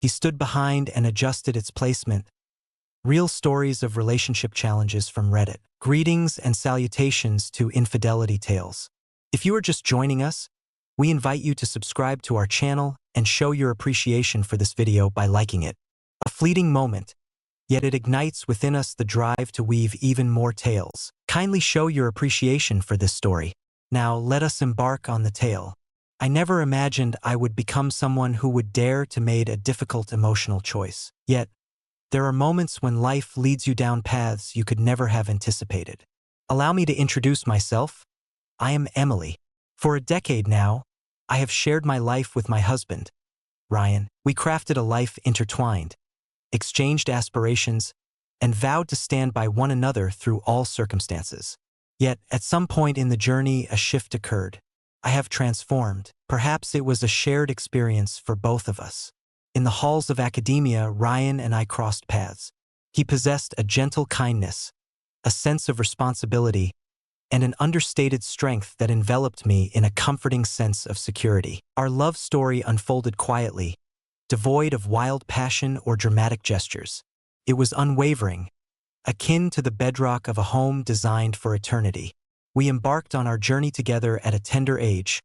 He stood behind and adjusted its placement. Real stories of relationship challenges from Reddit. Greetings and salutations to Infidelity Tales. If you are just joining us, we invite you to subscribe to our channel and show your appreciation for this video by liking it. A fleeting moment, yet it ignites within us the drive to weave even more tales. Kindly show your appreciation for this story. Now let us embark on the tale. I never imagined I would become someone who would dare to make a difficult emotional choice. Yet, there are moments when life leads you down paths you could never have anticipated. Allow me to introduce myself. I am Emily. For a decade now, I have shared my life with my husband, Ryan. We crafted a life intertwined, exchanged aspirations, and vowed to stand by one another through all circumstances. Yet, at some point in the journey, a shift occurred. I have transformed. Perhaps it was a shared experience for both of us. In the halls of academia, Ryan and I crossed paths. He possessed a gentle kindness, a sense of responsibility, and an understated strength that enveloped me in a comforting sense of security. Our love story unfolded quietly, devoid of wild passion or dramatic gestures. It was unwavering, akin to the bedrock of a home designed for eternity. We embarked on our journey together at a tender age,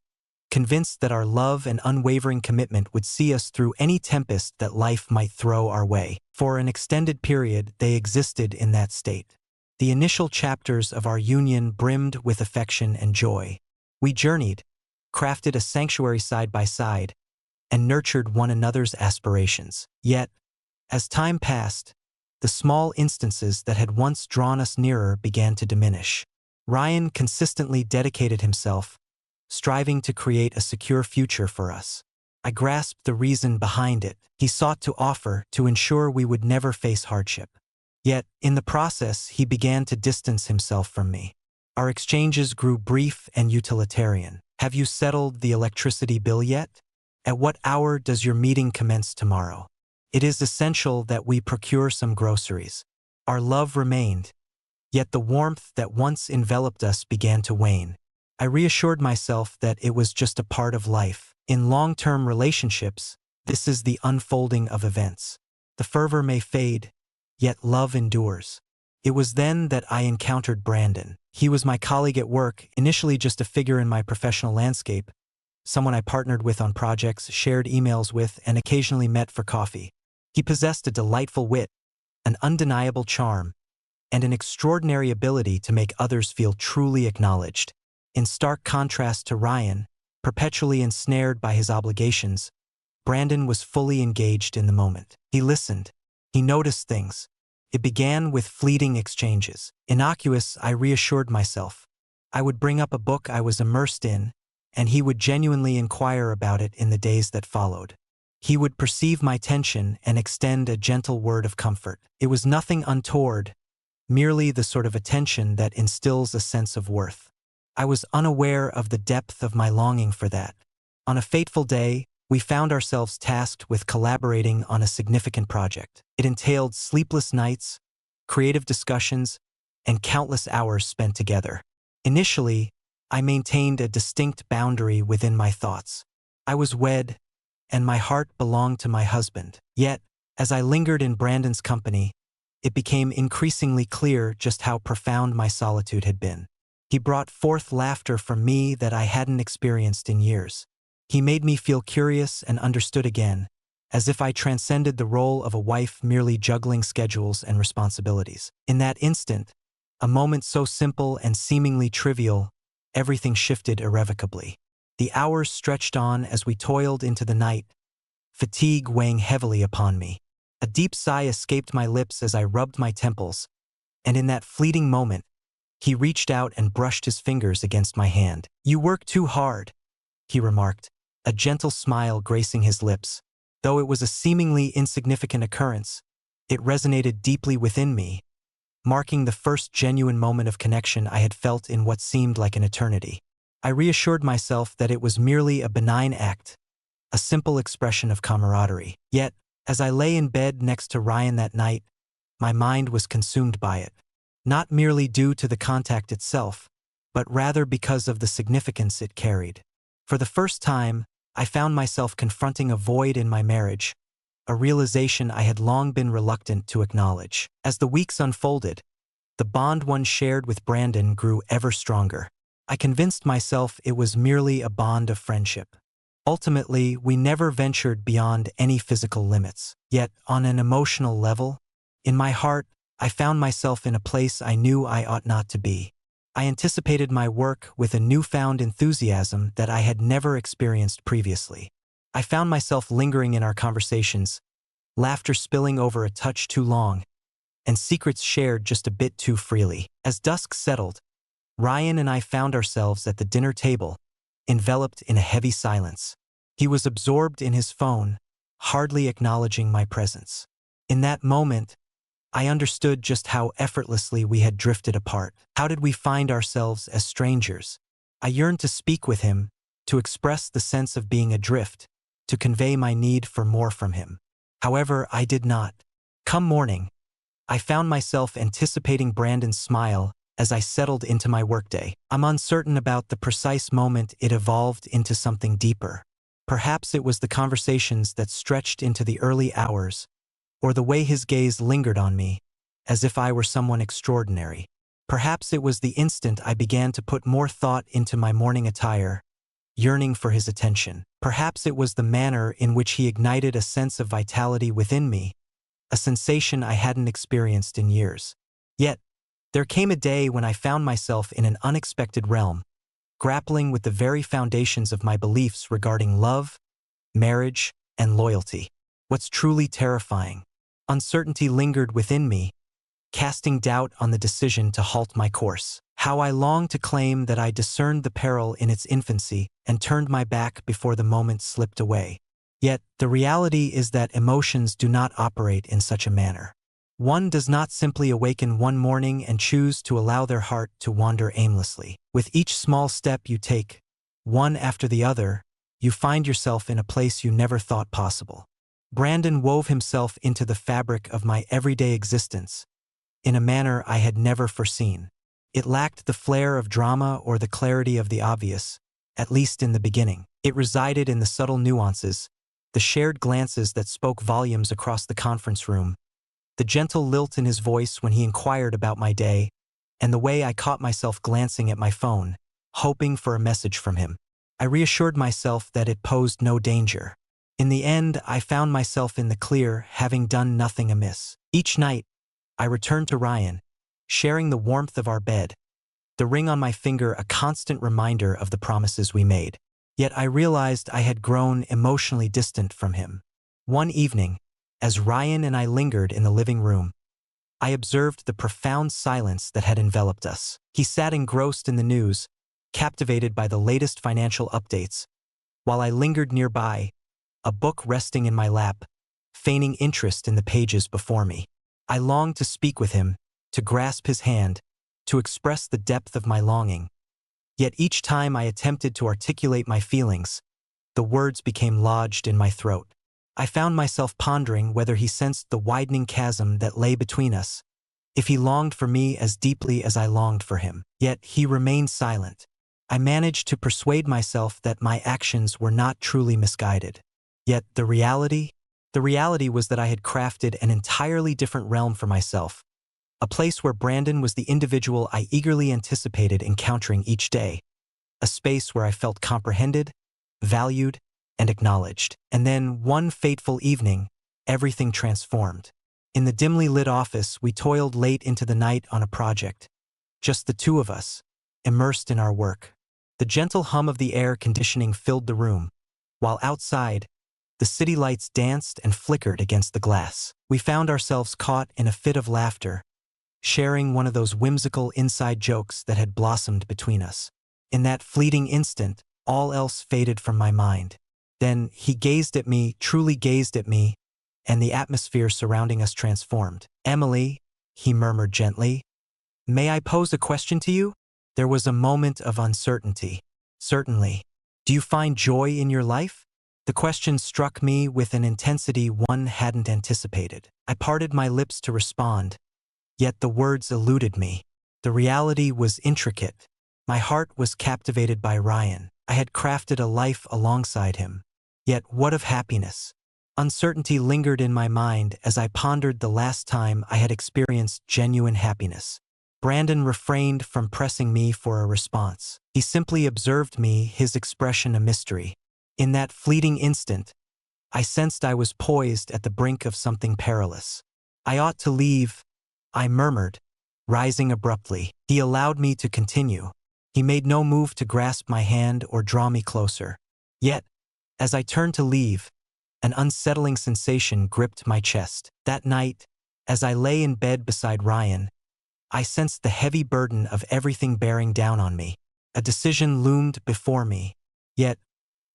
convinced that our love and unwavering commitment would see us through any tempest that life might throw our way. For an extended period, they existed in that state. The initial chapters of our union brimmed with affection and joy. We journeyed, crafted a sanctuary side by side, and nurtured one another's aspirations. Yet, as time passed, the small instances that had once drawn us nearer began to diminish. Ryan consistently dedicated himself, striving to create a secure future for us. I grasped the reason behind it. He sought to offer to ensure we would never face hardship. Yet, in the process, he began to distance himself from me. Our exchanges grew brief and utilitarian. Have you settled the electricity bill yet? At what hour does your meeting commence tomorrow? It is essential that we procure some groceries. Our love remained, yet the warmth that once enveloped us began to wane. I reassured myself that it was just a part of life. In long-term relationships, this is the unfolding of events. The fervor may fade, yet love endures. It was then that I encountered Brandon. He was my colleague at work, initially just a figure in my professional landscape, someone I partnered with on projects, shared emails with, and occasionally met for coffee. He possessed a delightful wit, an undeniable charm, and an extraordinary ability to make others feel truly acknowledged. In stark contrast to Ryan, perpetually ensnared by his obligations, Brandon was fully engaged in the moment. He listened. He noticed things. It began with fleeting exchanges. Innocuous, I reassured myself. I would bring up a book I was immersed in, and he would genuinely inquire about it in the days that followed. He would perceive my tension and extend a gentle word of comfort. It was nothing untoward, merely the sort of attention that instills a sense of worth. I was unaware of the depth of my longing for that. On a fateful day, we found ourselves tasked with collaborating on a significant project. It entailed sleepless nights, creative discussions, and countless hours spent together. Initially, I maintained a distinct boundary within my thoughts. I was wed, and my heart belonged to my husband. Yet, as I lingered in Brandon's company, it became increasingly clear just how profound my solitude had been. He brought forth laughter from me that I hadn't experienced in years. He made me feel curious and understood again, as if I transcended the role of a wife merely juggling schedules and responsibilities. In that instant, a moment so simple and seemingly trivial, everything shifted irrevocably. The hours stretched on as we toiled into the night, fatigue weighing heavily upon me. A deep sigh escaped my lips as I rubbed my temples, and in that fleeting moment, he reached out and brushed his fingers against my hand. "You work too hard," he remarked, a gentle smile gracing his lips. Though it was a seemingly insignificant occurrence, it resonated deeply within me, marking the first genuine moment of connection I had felt in what seemed like an eternity. I reassured myself that it was merely a benign act, a simple expression of camaraderie. Yet, as I lay in bed next to Ryan that night, my mind was consumed by it. Not merely due to the contact itself, but rather because of the significance it carried. For the first time, I found myself confronting a void in my marriage, a realization I had long been reluctant to acknowledge. As the weeks unfolded, the bond one shared with Brandon grew ever stronger. I convinced myself it was merely a bond of friendship. Ultimately, we never ventured beyond any physical limits. Yet, on an emotional level, in my heart, I found myself in a place I knew I ought not to be. I anticipated my work with a newfound enthusiasm that I had never experienced previously. I found myself lingering in our conversations, laughter spilling over a touch too long, and secrets shared just a bit too freely. As dusk settled, Ryan and I found ourselves at the dinner table, enveloped in a heavy silence. He was absorbed in his phone, hardly acknowledging my presence. In that moment, I understood just how effortlessly we had drifted apart. How did we find ourselves as strangers? I yearned to speak with him, to express the sense of being adrift, to convey my need for more from him. However, I did not. Come morning, I found myself anticipating Brandon's smile as I settled into my workday. I'm uncertain about the precise moment it evolved into something deeper. Perhaps it was the conversations that stretched into the early hours, or the way his gaze lingered on me, as if I were someone extraordinary. Perhaps it was the instant I began to put more thought into my morning attire, yearning for his attention. Perhaps it was the manner in which he ignited a sense of vitality within me, a sensation I hadn't experienced in years. Yet, there came a day when I found myself in an unexpected realm, grappling with the very foundations of my beliefs regarding love, marriage, and loyalty. What's truly terrifying? Uncertainty lingered within me, casting doubt on the decision to halt my course. How I longed to claim that I discerned the peril in its infancy and turned my back before the moment slipped away. Yet, the reality is that emotions do not operate in such a manner. One does not simply awaken one morning and choose to allow their heart to wander aimlessly. With each small step you take, one after the other, you find yourself in a place you never thought possible. Brandon wove himself into the fabric of my everyday existence, in a manner I had never foreseen. It lacked the flair of drama or the clarity of the obvious, at least in the beginning. It resided in the subtle nuances, the shared glances that spoke volumes across the conference room, the gentle lilt in his voice when he inquired about my day, and the way I caught myself glancing at my phone, hoping for a message from him. I reassured myself that it posed no danger. In the end, I found myself in the clear, having done nothing amiss. Each night, I returned to Ryan, sharing the warmth of our bed, the ring on my finger a constant reminder of the promises we made. Yet I realized I had grown emotionally distant from him. One evening, as Ryan and I lingered in the living room, I observed the profound silence that had enveloped us. He sat engrossed in the news, captivated by the latest financial updates, while I lingered nearby, a book resting in my lap, feigning interest in the pages before me. I longed to speak with him, to grasp his hand, to express the depth of my longing. Yet each time I attempted to articulate my feelings, the words became lodged in my throat. I found myself pondering whether he sensed the widening chasm that lay between us, if he longed for me as deeply as I longed for him. Yet he remained silent. I managed to persuade myself that my actions were not truly misguided. Yet the reality was that I had crafted an entirely different realm for myself, a place where Brandon was the individual I eagerly anticipated encountering each day, a space where I felt comprehended, valued, and acknowledged. And then, one fateful evening, everything transformed. In the dimly lit office, we toiled late into the night on a project, just the two of us, immersed in our work. The gentle hum of the air conditioning filled the room, while outside, the city lights danced and flickered against the glass. We found ourselves caught in a fit of laughter, sharing one of those whimsical inside jokes that had blossomed between us. In that fleeting instant, all else faded from my mind. Then he gazed at me, truly gazed at me, and the atmosphere surrounding us transformed. "Emily," he murmured gently, "may I pose a question to you?" There was a moment of uncertainty. "Certainly. Do you find joy in your life?" The question struck me with an intensity one hadn't anticipated. I parted my lips to respond, yet the words eluded me. The reality was intricate. My heart was captivated by Ryan. I had crafted a life alongside him. Yet what of happiness? Uncertainty lingered in my mind as I pondered the last time I had experienced genuine happiness. Brandon refrained from pressing me for a response. He simply observed me, his expression a mystery. In that fleeting instant, I sensed I was poised at the brink of something perilous. I ought to leave, I murmured, rising abruptly. He allowed me to continue. He made no move to grasp my hand or draw me closer. Yet, as I turned to leave, an unsettling sensation gripped my chest. That night, as I lay in bed beside Ryan, I sensed the heavy burden of everything bearing down on me. A decision loomed before me. Yet,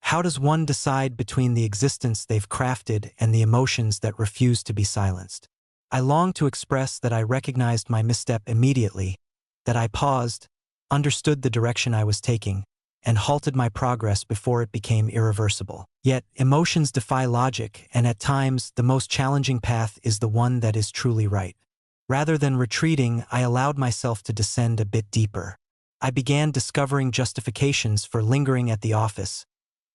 how does one decide between the existence they've crafted and the emotions that refuse to be silenced? I longed to express that I recognized my misstep immediately, that I paused, understood the direction I was taking, and halted my progress before it became irreversible. Yet, emotions defy logic, and at times, the most challenging path is the one that is truly right. Rather than retreating, I allowed myself to descend a bit deeper. I began discovering justifications for lingering at the office,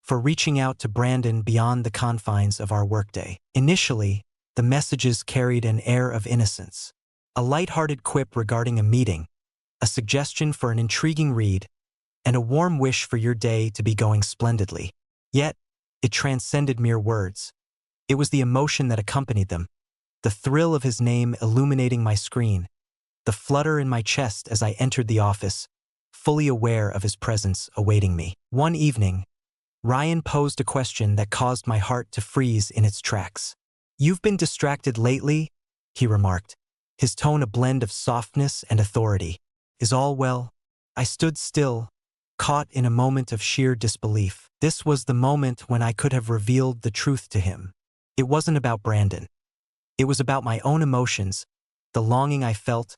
for reaching out to Brandon beyond the confines of our workday. Initially, the messages carried an air of innocence. A light-hearted quip regarding a meeting, a suggestion for an intriguing read, and a warm wish for your day to be going splendidly. Yet, it transcended mere words. It was the emotion that accompanied them, the thrill of his name illuminating my screen, the flutter in my chest as I entered the office, fully aware of his presence awaiting me. One evening, Ryan posed a question that caused my heart to freeze in its tracks. "You've been distracted lately?" he remarked, his tone a blend of softness and authority. "Is all well?" I stood still, caught in a moment of sheer disbelief. This was the moment when I could have revealed the truth to him. It wasn't about Brandon. It was about my own emotions, the longing I felt,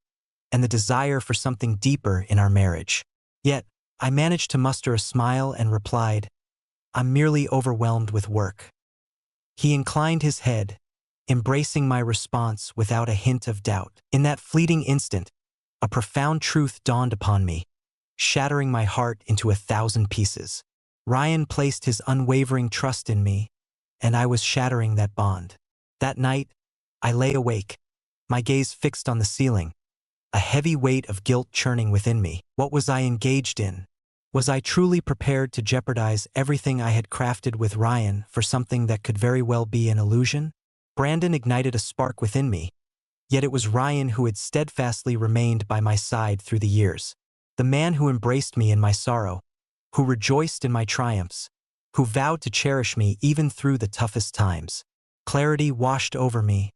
and the desire for something deeper in our marriage. Yet, I managed to muster a smile and replied, "I'm merely overwhelmed with work." He inclined his head, embracing my response without a hint of doubt. In that fleeting instant, a profound truth dawned upon me, shattering my heart into 1,000 pieces. Ryan placed his unwavering trust in me, and I was shattering that bond. That night, I lay awake, my gaze fixed on the ceiling, a heavy weight of guilt churning within me. What was I engaged in? Was I truly prepared to jeopardize everything I had crafted with Ryan for something that could very well be an illusion? Brandon ignited a spark within me, yet it was Ryan who had steadfastly remained by my side through the years. The man who embraced me in my sorrow, who rejoiced in my triumphs, who vowed to cherish me even through the toughest times. Clarity washed over me,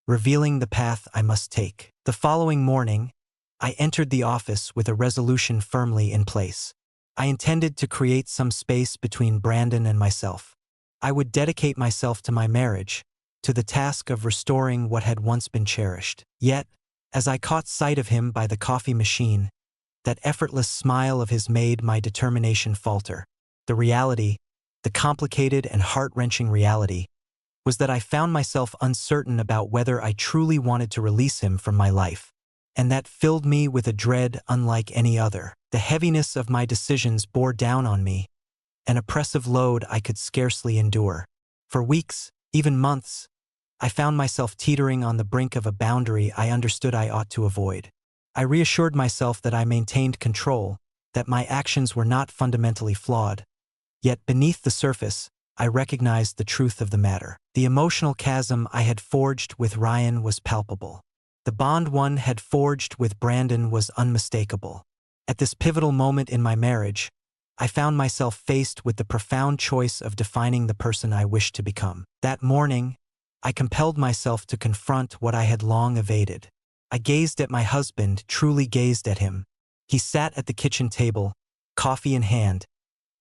revealing the path I must take. The following morning, I entered the office with a resolution firmly in place. I intended to create some space between Brandon and myself. I would dedicate myself to my marriage, to the task of restoring what had once been cherished. Yet, as I caught sight of him by the coffee machine, that effortless smile of his made my determination falter. The reality, the complicated and heart-wrenching reality, was that I found myself uncertain about whether I truly wanted to release him from my life. And that filled me with a dread unlike any other. The heaviness of my decisions bore down on me, an oppressive load I could scarcely endure. For weeks, even months, I found myself teetering on the brink of a boundary I understood I ought to avoid. I reassured myself that I maintained control, that my actions were not fundamentally flawed. Yet beneath the surface, I recognized the truth of the matter. The emotional chasm I had forged with Ryan was palpable. The bond one had forged with Brandon was unmistakable. At this pivotal moment in my marriage, I found myself faced with the profound choice of defining the person I wished to become. That morning, I compelled myself to confront what I had long evaded. I gazed at my husband, truly gazed at him. He sat at the kitchen table, coffee in hand,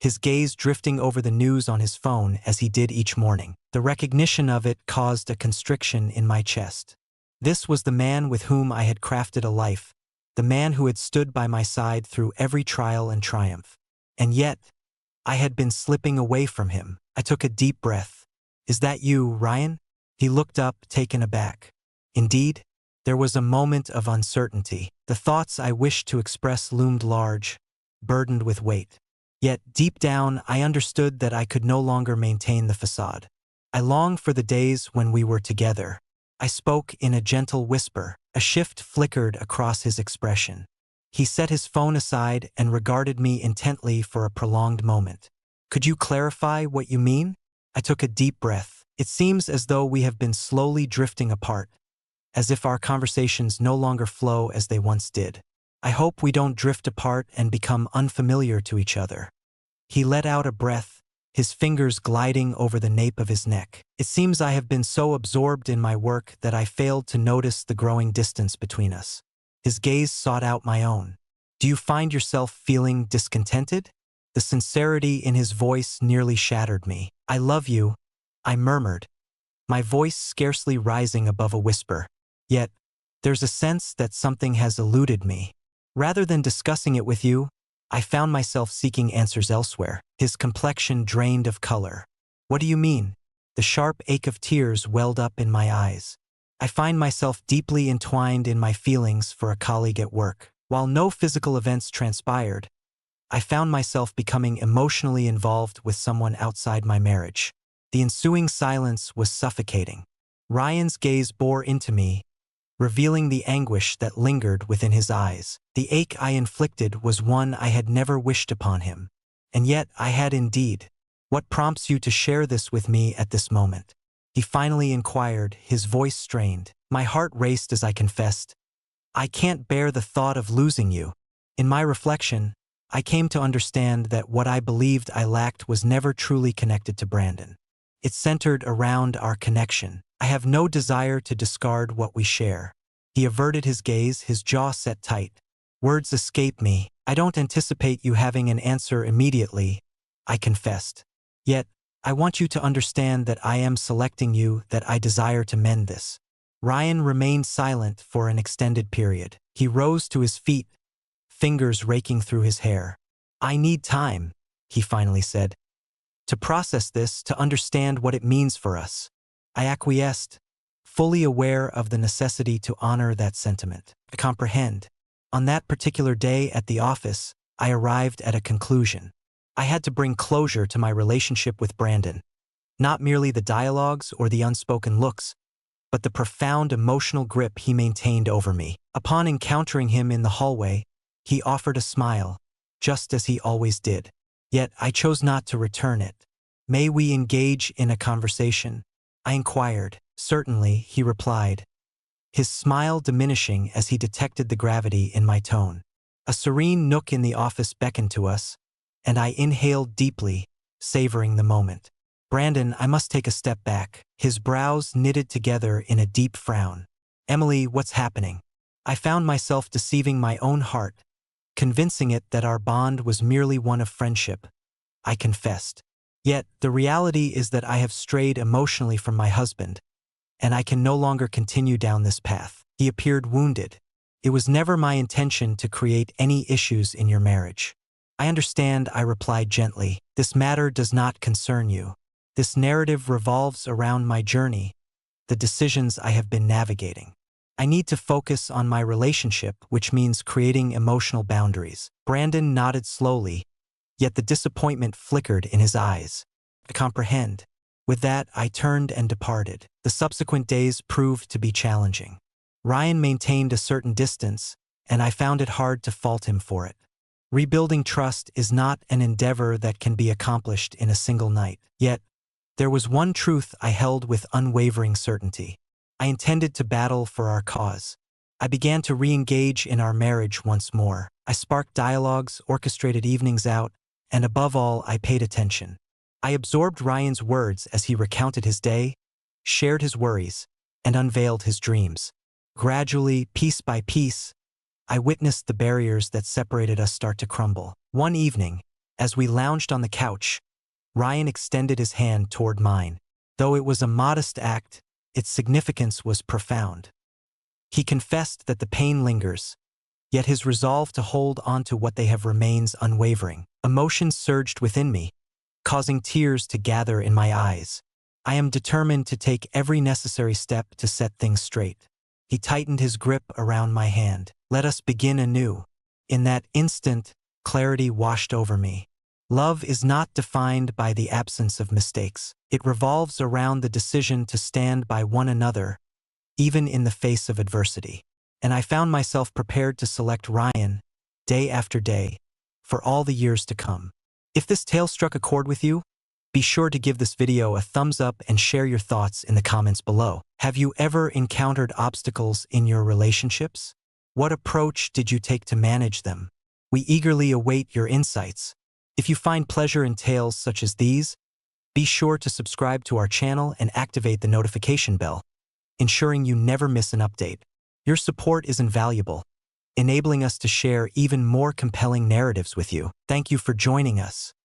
his gaze drifting over the news on his phone as he did each morning. The recognition of it caused a constriction in my chest. This was the man with whom I had crafted a life, the man who had stood by my side through every trial and triumph. And yet, I had been slipping away from him. I took a deep breath. "Is that you, Ryan?" He looked up, taken aback. Indeed, there was a moment of uncertainty. The thoughts I wished to express loomed large, burdened with weight. Yet, deep down, I understood that I could no longer maintain the facade. I long for the days when we were together. I spoke in a gentle whisper. A shift flickered across his expression. He set his phone aside and regarded me intently for a prolonged moment. Could you clarify what you mean? I took a deep breath. It seems as though we have been slowly drifting apart, as if our conversations no longer flow as they once did. I hope we don't drift apart and become unfamiliar to each other. He let out a breath, his fingers gliding over the nape of his neck. It seems I have been so absorbed in my work that I failed to notice the growing distance between us. His gaze sought out my own. Do you find yourself feeling discontented? The sincerity in his voice nearly shattered me. I love you, I murmured, my voice scarcely rising above a whisper. Yet, there's a sense that something has eluded me. Rather than discussing it with you, I found myself seeking answers elsewhere. His complexion drained of color. What do you mean? The sharp ache of tears welled up in my eyes. I find myself deeply entwined in my feelings for a colleague at work. While no physical events transpired, I found myself becoming emotionally involved with someone outside my marriage. The ensuing silence was suffocating. Ryan's gaze bore into me, revealing the anguish that lingered within his eyes. The ache I inflicted was one I had never wished upon him. And yet I had indeed. What prompts you to share this with me at this moment? He finally inquired, his voice strained. My heart raced as I confessed, I can't bear the thought of losing you. In my reflection, I came to understand that what I believed I lacked was never truly connected to Brandon. It centered around our connection. I have no desire to discard what we share. He averted his gaze, his jaw set tight. Words escape me. I don't anticipate you having an answer immediately, I confessed. Yet, I want you to understand that I am selecting you, that I desire to mend this. Ryan remained silent for an extended period. He rose to his feet, fingers raking through his hair. I need time, he finally said, to process this, to understand what it means for us. I acquiesced, fully aware of the necessity to honor that sentiment. I comprehend. On that particular day at the office, I arrived at a conclusion. I had to bring closure to my relationship with Brandon. Not merely the dialogues or the unspoken looks, but the profound emotional grip he maintained over me. Upon encountering him in the hallway, he offered a smile, just as he always did. Yet I chose not to return it. May we engage in a conversation? I inquired. Certainly, he replied, his smile diminishing as he detected the gravity in my tone. A serene nook in the office beckoned to us, and I inhaled deeply, savoring the moment. Brandon, I must take a step back. His brows knitted together in a deep frown. Emily, what's happening? I found myself deceiving my own heart, convincing it that our bond was merely one of friendship. I confessed. Yet, the reality is that I have strayed emotionally from my husband, and I can no longer continue down this path. He appeared wounded. It was never my intention to create any issues in your marriage. I understand, I replied gently. This matter does not concern you. This narrative revolves around my journey, the decisions I have been navigating. I need to focus on my relationship, which means creating emotional boundaries. Brandon nodded slowly, yet the disappointment flickered in his eyes. I comprehend. With that, I turned and departed. The subsequent days proved to be challenging. Ryan maintained a certain distance, and I found it hard to fault him for it. Rebuilding trust is not an endeavor that can be accomplished in a single night. Yet, there was one truth I held with unwavering certainty. I intended to battle for our cause. I began to re-engage in our marriage once more. I sparked dialogues, orchestrated evenings out, and above all, I paid attention. I absorbed Ryan's words as he recounted his day, shared his worries, and unveiled his dreams. Gradually, piece by piece, I witnessed the barriers that separated us start to crumble. One evening, as we lounged on the couch, Ryan extended his hand toward mine. Though it was a modest act, its significance was profound. He confessed that the pain lingers, yet his resolve to hold on to what they have remains unwavering. Emotions surged within me, causing tears to gather in my eyes. I am determined to take every necessary step to set things straight. He tightened his grip around my hand. Let us begin anew. In that instant, clarity washed over me. Love is not defined by the absence of mistakes. It revolves around the decision to stand by one another, even in the face of adversity. And I found myself prepared to select Ryan, day after day, for all the years to come. If this tale struck a chord with you, be sure to give this video a thumbs up and share your thoughts in the comments below. Have you ever encountered obstacles in your relationships? What approach did you take to manage them? We eagerly await your insights. If you find pleasure in tales such as these, be sure to subscribe to our channel and activate the notification bell, ensuring you never miss an update. Your support is invaluable, enabling us to share even more compelling narratives with you. Thank you for joining us.